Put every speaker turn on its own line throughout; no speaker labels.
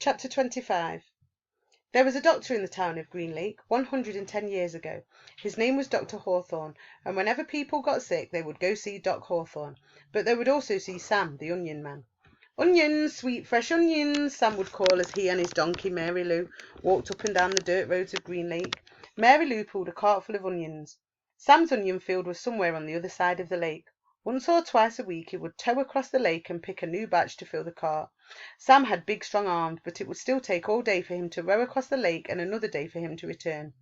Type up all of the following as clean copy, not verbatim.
Chapter 25. There was a doctor in the town of Greenlake 110 years ago. His name was Dr. Hawthorne, and whenever people got sick they would go see Doc Hawthorne, but they would also see Sam, the onion man. "Onions, sweet fresh onions," Sam would call as he and his donkey Mary Lou walked up and down the dirt roads of Greenlake. Mary Lou pulled a cart full of onions. Sam's onion field was somewhere on the other side of the lake. Once or twice a week he would tow across the lake and pick a new batch to fill the cart. Sam had big strong arms, but it would still take all day for him to row across the lake and another day for him to return.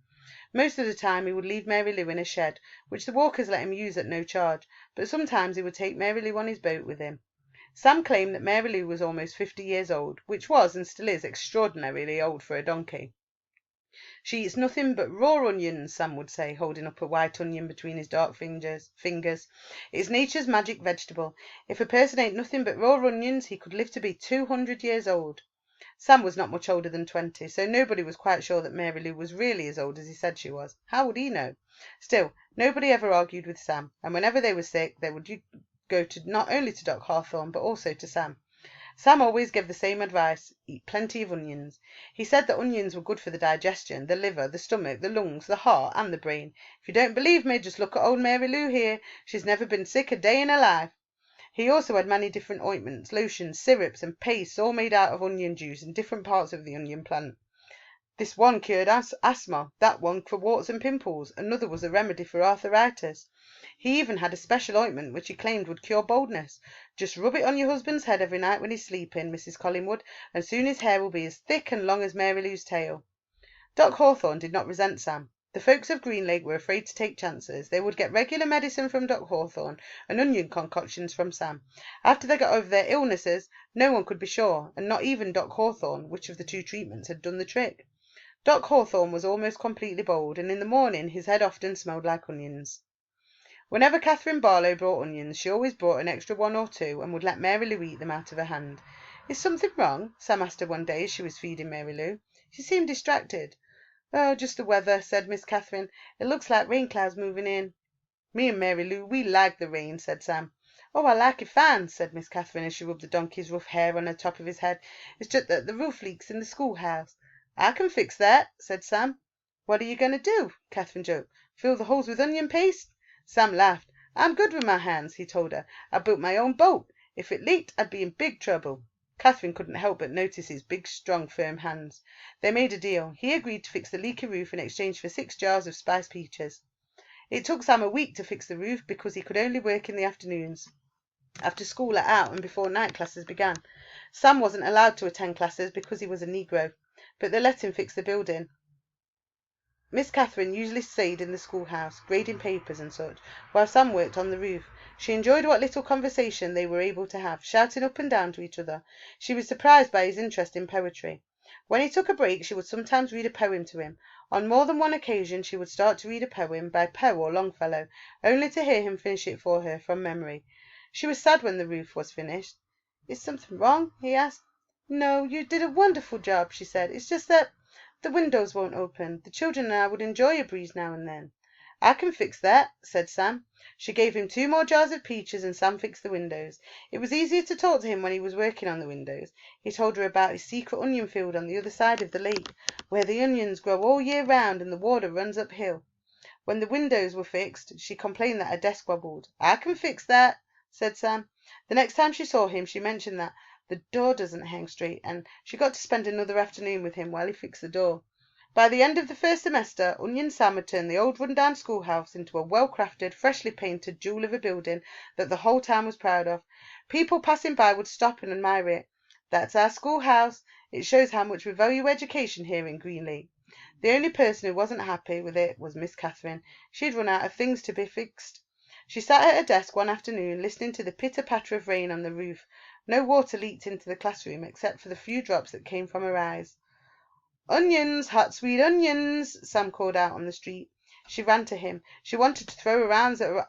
Most of the time he would leave Mary Lou in a shed, which the walkers let him use at no charge, but sometimes he would take Mary Lou on his boat with him. Sam claimed that Mary Lou was almost 50 years old, which was and still is extraordinarily old for a donkey. "She eats nothing but raw onions," Sam would say, holding up a white onion between his dark fingers. "It's nature's magic vegetable. If a person ate nothing but raw onions, he could live to be 200 years old." Sam was not much older than 20, so nobody was quite sure that Mary Lou was really as old as he said she was. How would he know? Still, nobody ever argued with Sam, and whenever they were sick, they would go not only to Doc Hawthorne, but also to Sam. Sam always gave the same advice: eat plenty of onions. He said that onions were good for the digestion, the liver, the stomach, the lungs, the heart, and the brain. If you don't believe me, just look at old Mary Lou here. She's never been sick a day in her life. He also had many different ointments, lotions, syrups, and pastes, all made out of onion juice and different parts of the onion plant. This one cured asthma, that one for warts and pimples, another was a remedy for arthritis. He even had a special ointment which he claimed would cure baldness. "Just rub it on your husband's head every night when he's sleeping, Mrs. Collingwood, and soon his hair will be as thick and long as Mary Lou's tail." Doc Hawthorne did not resent Sam. The folks of Greenlake were afraid to take chances. They would get regular medicine from Doc Hawthorne and onion concoctions from Sam. After they got over their illnesses, no one could be sure, and not even Doc Hawthorne, which of the two treatments had done the trick. Doc Hawthorne was almost completely bald, and in the morning his head often smelled like onions. Whenever Catherine Barlow brought onions, she always brought an extra one or two, and would let Mary Lou eat them out of her hand. "Is something wrong?" Sam asked her one day as she was feeding Mary Lou. She seemed distracted. "Oh, just the weather," said Miss Catherine. "It looks like rain clouds moving in." "Me and Mary Lou, we like the rain," said Sam. "Oh, I like it fine," said Miss Catherine as she rubbed the donkey's rough hair on the top of his head. "It's just that the roof leaks in the schoolhouse." "I can fix that," said Sam. "What are you going to do?" Catherine joked. "Fill the holes with onion paste?" Sam laughed. "I'm good with my hands," he told her. "I built my own boat. If it leaked, I'd be in big trouble." Catherine couldn't help but notice his big, strong, firm hands. They made a deal. He agreed to fix the leaky roof in exchange for 6 jars of spiced peaches. It took Sam a week to fix the roof because he could only work in the afternoons, after school let out and before night classes began. Sam wasn't allowed to attend classes because he was a Negro, but they let him fix the building. Miss Catherine usually stayed in the schoolhouse, grading papers and such, while Sam worked on the roof. She enjoyed what little conversation they were able to have, shouting up and down to each other. She was surprised by his interest in poetry. When he took a break, she would sometimes read a poem to him. On more than one occasion she would start to read a poem by Poe or Longfellow, only to hear him finish it for her from memory. She was sad when the roof was finished. "Is something wrong?" he asked. "No, you did a wonderful job," she said. "It's just that the windows won't open. The children and I would enjoy a breeze now and then." "I can fix that," said Sam. She gave him 2 more jars of peaches and Sam fixed the windows. It was easier to talk to him when he was working on the windows. He told her about his secret onion field on the other side of the lake, where the onions grow all year round and the water runs uphill. When the windows were fixed, she complained that her desk wobbled. "I can fix that," said Sam. The next time she saw him, she mentioned that the door doesn't hang straight, and she got to spend another afternoon with him while he fixed the door. By the end of the first semester, Onion Sam had turned the old run-down schoolhouse into a well-crafted, freshly painted jewel of a building that the whole town was proud of. People passing by would stop and admire it. "That's our schoolhouse. It shows how much we value education here in Greenlake." The only person who wasn't happy with it was Miss Catherine. She had run out of things to be fixed. She sat at her desk one afternoon, listening to the pitter-patter of rain on the roof. No water leaked into the classroom except for the few drops that came from her eyes. "Onions, hot sweet onions," Sam called out on the street. She ran to him. She wanted to throw her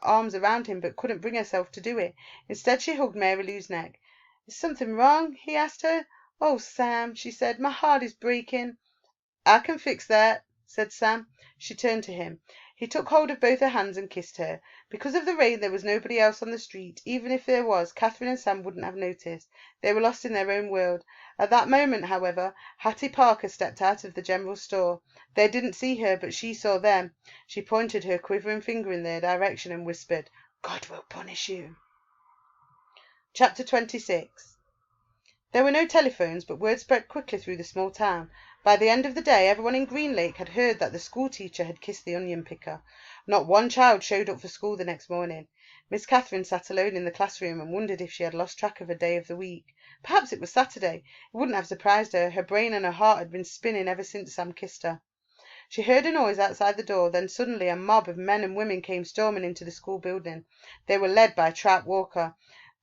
arms around him, but couldn't bring herself to do it. Instead, she hugged Mary Lou's neck. "Is something wrong?" he asked her. "Oh, Sam," she said, "my heart is breaking." "I can fix that," said Sam. She turned to him. He took hold of both her hands and kissed her. Because of the rain there was nobody else on the street. Even if there was, Catherine and Sam wouldn't have noticed. They were lost in their own world. At that moment, however, Hattie Parker stepped out of the general store. They didn't see her, but she saw them. She pointed her quivering finger in their direction and whispered, "God will punish you." Chapter 26. There were no telephones, but word spread quickly through the small town. By the end of the day, everyone in Green Lake had heard that the school teacher had kissed the onion picker. Not one child showed up for school the next morning. Miss Catherine sat alone in the classroom and wondered if she had lost track of a day of the week. Perhaps it was Saturday. It wouldn't have surprised her. Her brain and her heart had been spinning ever since Sam kissed her. She heard a noise outside the door. Then suddenly a mob of men and women came storming into the school building. They were led by Trout Walker.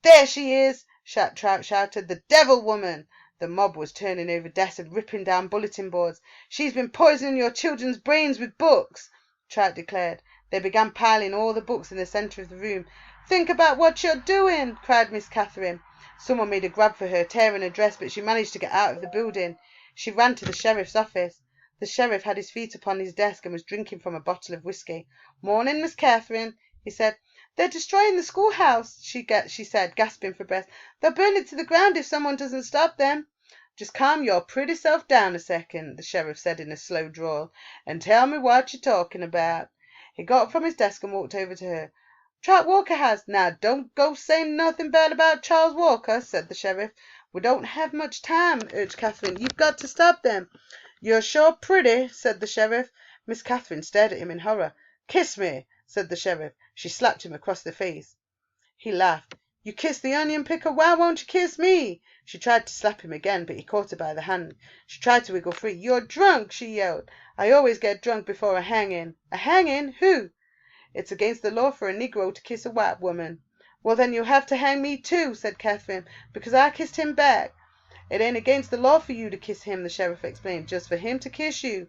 "There she is!" Trout shouted. "The devil woman!" The mob was turning over desks and ripping down bulletin boards. "She's been poisoning your children's brains with books," Trout declared. They began piling all the books in the centre of the room. "Think about what you're doing!" cried Miss Catherine. Someone made a grab for her, tearing her dress, but she managed to get out of the building. She ran to the sheriff's office. The sheriff had his feet upon his desk and was drinking from a bottle of whiskey. "Morning, Miss Catherine," he said. "They're destroying the schoolhouse," she said, gasping for breath. "They'll burn it to the ground if someone doesn't stop them." "Just calm your pretty self down a second," the sheriff said in a slow drawl, "and tell me what you're talking about." He got up from his desk and walked over to her. "Trout Walker has—" "Now, don't go saying nothing bad about Charles Walker," said the sheriff. "We don't have much time," urged Catherine. "You've got to stop them." "You're sure pretty," said the sheriff. Miss Catherine stared at him in horror. "Kiss me," said the sheriff. She slapped him across the face. He laughed. "You kissed the onion picker. Why won't you kiss me?" She tried to slap him again, but he caught her by the hand. She tried to wiggle free. "You're drunk," she yelled. "I always get drunk before a hanging." "A hanging? Who?" "It's against the law for a Negro to kiss a white woman." "Well, then you'll have to hang me too," said Catherine, "because I kissed him back." "It ain't against the law for you to kiss him," the sheriff explained, "just for him to kiss you."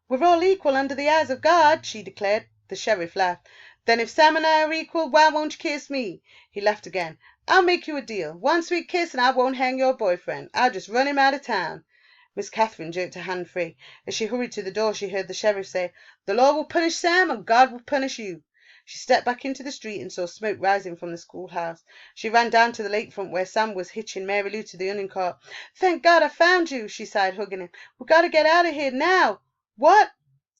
"We're all equal under the eyes of God," she declared. The sheriff laughed. "Then if Sam and I are equal, why won't you kiss me?" He laughed again. "I'll make you a deal. One sweet kiss and I won't hang your boyfriend. I'll just run him out of town." Miss Catherine jerked her hand free. As she hurried to the door, she heard the sheriff say, "The law will punish Sam and God will punish you." She stepped back into the street and saw smoke rising from the schoolhouse. She ran down to the lakefront where Sam was hitching Mary Lou to the onion cart. "Thank God I found you," she sighed, hugging him. "We've got to get out of here now." "What?"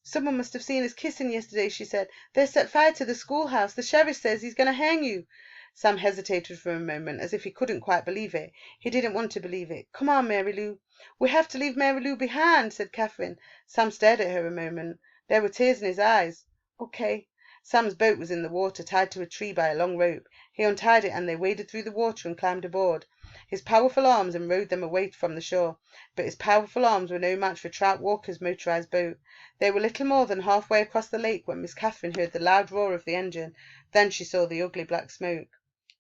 "Someone must have seen us kissing yesterday," she said. "They set fire to the schoolhouse. The sheriff says he's going to hang you." Sam hesitated for a moment, as if he couldn't quite believe it. He didn't want to believe it. "Come on, Mary Lou." "We have to leave Mary Lou behind," said Catherine. Sam stared at her a moment. There were tears in his eyes. "Okay." Sam's boat was in the water, tied to a tree by a long rope. He untied it and they waded through the water and climbed aboard. His powerful arms rowed them away from the shore, but his powerful arms were no match for Trout Walker's motorized boat. They were little more than halfway across the lake when Miss Catherine heard the loud roar of the engine. Then she saw the ugly black smoke.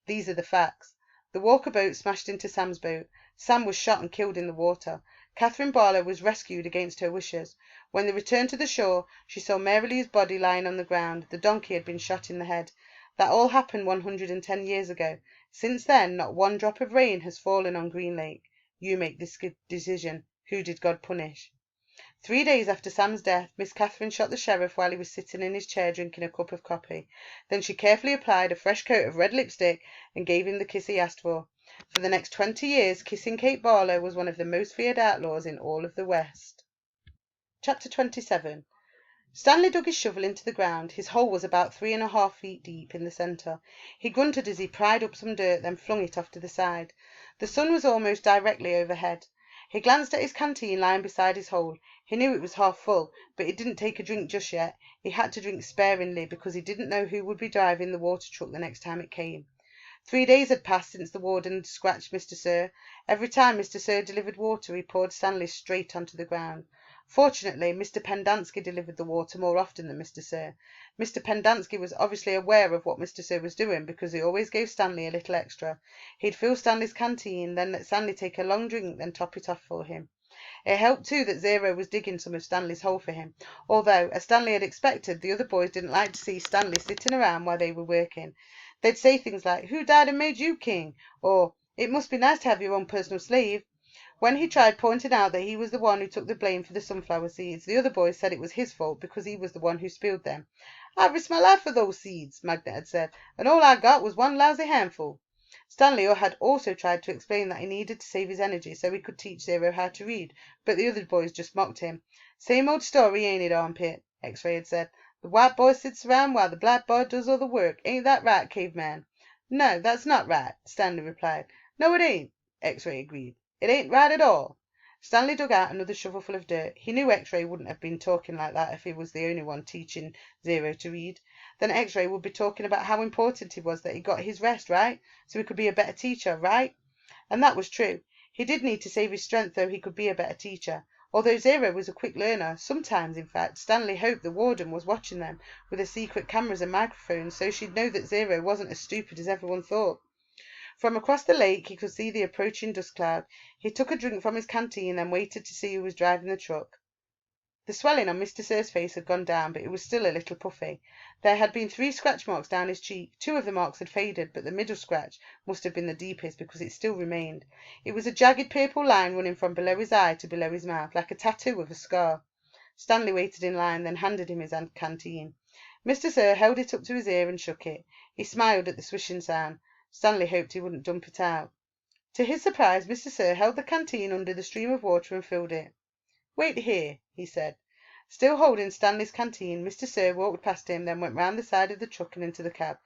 These are the facts. The Walker boat smashed into Sam's boat. Sam was shot and killed in the water. Catherine Barlow was rescued against her wishes. When they returned to the shore, she saw Mary Lou's body lying on the ground. The donkey had been shot in the head. That all happened 110 years ago. Since then, not one drop of rain has fallen on Green Lake. You make this decision. Who did God punish? 3 days after Sam's death, Miss Catherine shot the sheriff while he was sitting in his chair drinking a cup of coffee. Then she carefully applied a fresh coat of red lipstick and gave him the kiss he asked for. For the next 20 years, Kissing Kate Barlow was one of the most feared outlaws in all of the West. Chapter 27. Stanley dug his shovel into the ground. His hole was about 3½ feet deep in the centre. He grunted as he pried up some dirt, then flung it off to the side. The sun was almost directly overhead. He glanced at his canteen lying beside his hole. He knew it was half full, but he didn't take a drink just yet. He had to drink sparingly because he didn't know who would be driving the water truck the next time it came. 3 days had passed since the warden had scratched Mr. Sir. Every time Mr. Sir delivered water, he poured Stanley straight onto the ground. Fortunately, Mr. Pendanski delivered the water more often than Mr. Sir. Mr. Pendanski was obviously aware of what Mr. Sir was doing, because he always gave Stanley a little extra. He'd fill Stanley's canteen, then let Stanley take a long drink, then top it off for him. It helped too that Zero was digging some of Stanley's hole for him, although, as Stanley had expected, the other boys didn't like to see Stanley sitting around while they were working. They'd say things like, "Who died and made you king?" or "It must be nice to have your own personal slave." When he tried pointing out that he was the one who took the blame for the sunflower seeds, the other boys said it was his fault because he was the one who spilled them. "I risked my life for those seeds," Magnet had said, "and all I got was one lousy handful." Stanley had also tried to explain that he needed to save his energy so he could teach Zero how to read, but the other boys just mocked him. "Same old story, ain't it, Armpit?" X-Ray had said. "The white boy sits around while the black boy does all the work. Ain't that right, Caveman?" "No, that's not right," Stanley replied. "No, it ain't," X-Ray agreed. "It ain't right at all." Stanley dug out another shovelful of dirt. He knew X-Ray wouldn't have been talking like that if he was the only one teaching Zero to read. Then X-Ray would be talking about how important it was that he got his rest, right? So he could be a better teacher, right? And that was true. He did need to save his strength so he could be a better teacher. Although Zero was a quick learner, sometimes, in fact, Stanley hoped the warden was watching them with the secret cameras and microphones so she'd know that Zero wasn't as stupid as everyone thought. From across the lake he could see the approaching dust cloud. He took a drink from his canteen, then waited to see who was driving the truck. The swelling on Mr. Sir's face had gone down, but it was still a little puffy. There had been 3 scratch marks down his cheek. 2 of the marks had faded, but the middle scratch must have been the deepest because it still remained. It was a jagged purple line running from below his eye to below his mouth, like a tattoo of a scar. Stanley waited in line, then handed him his canteen. Mr. Sir held it up to his ear and shook it. He smiled at the swishing sound. Stanley hoped he wouldn't dump it out. To his surprise, Mr. Sir held the canteen under the stream of water and filled it. "Wait here," he said. Still holding Stanley's canteen, Mr. Sir walked past him, then went round the side of the truck and into the cab,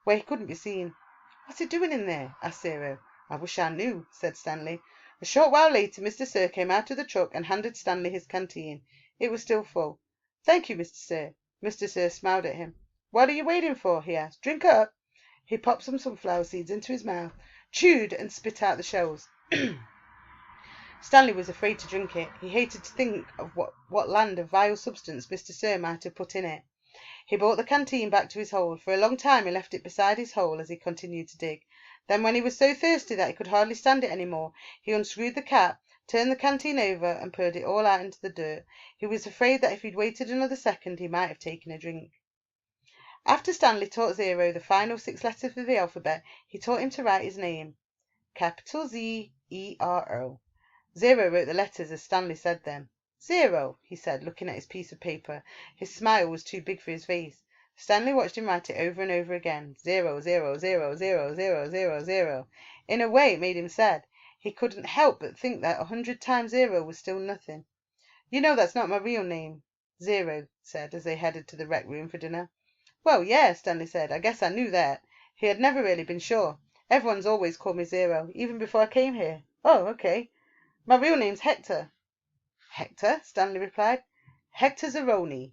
where he couldn't be seen. "What's he doing in there?" asked Zero. "I wish I knew," said Stanley. A short while later Mr. Sir came out of the truck and handed Stanley his canteen. It was still full. "Thank you, Mr. Sir." Mr. Sir smiled at him. "What are you waiting for?" he asked. "Drink up." He popped some sunflower seeds into his mouth, chewed and spit out the shells. Stanley was afraid to drink it. He hated to think of what land of vile substance Mr. Sir might have put in it. He brought the canteen back to his hole. For a long time he left it beside his hole as he continued to dig. Then, when he was so thirsty that he could hardly stand it any more, he unscrewed the cap, turned the canteen over, and poured it all out into the dirt. He was afraid that if he'd waited another second he might have taken a drink. After Stanley taught Zero the final 6 letters of the alphabet, he taught him to write his name. Capital Z-E-R-O. Zero wrote the letters as Stanley said them. "Zero," he said, looking at his piece of paper. His smile was too big for his face. Stanley watched him write it over and over again. 0, 0, 0, 0, 0, 0, 0. In a way it made him sad. He couldn't help but think that 100 times 0 was still nothing. "You know that's not my real name," Zero said as they headed to the rec room for dinner. "Well, yeah," Stanley said. "I guess I knew that." He had never really been sure. "Everyone's always called me Zero, even before I came here." "Oh, okay." "My real name's Hector." "Hector?" Stanley replied. "Hector Zeroni.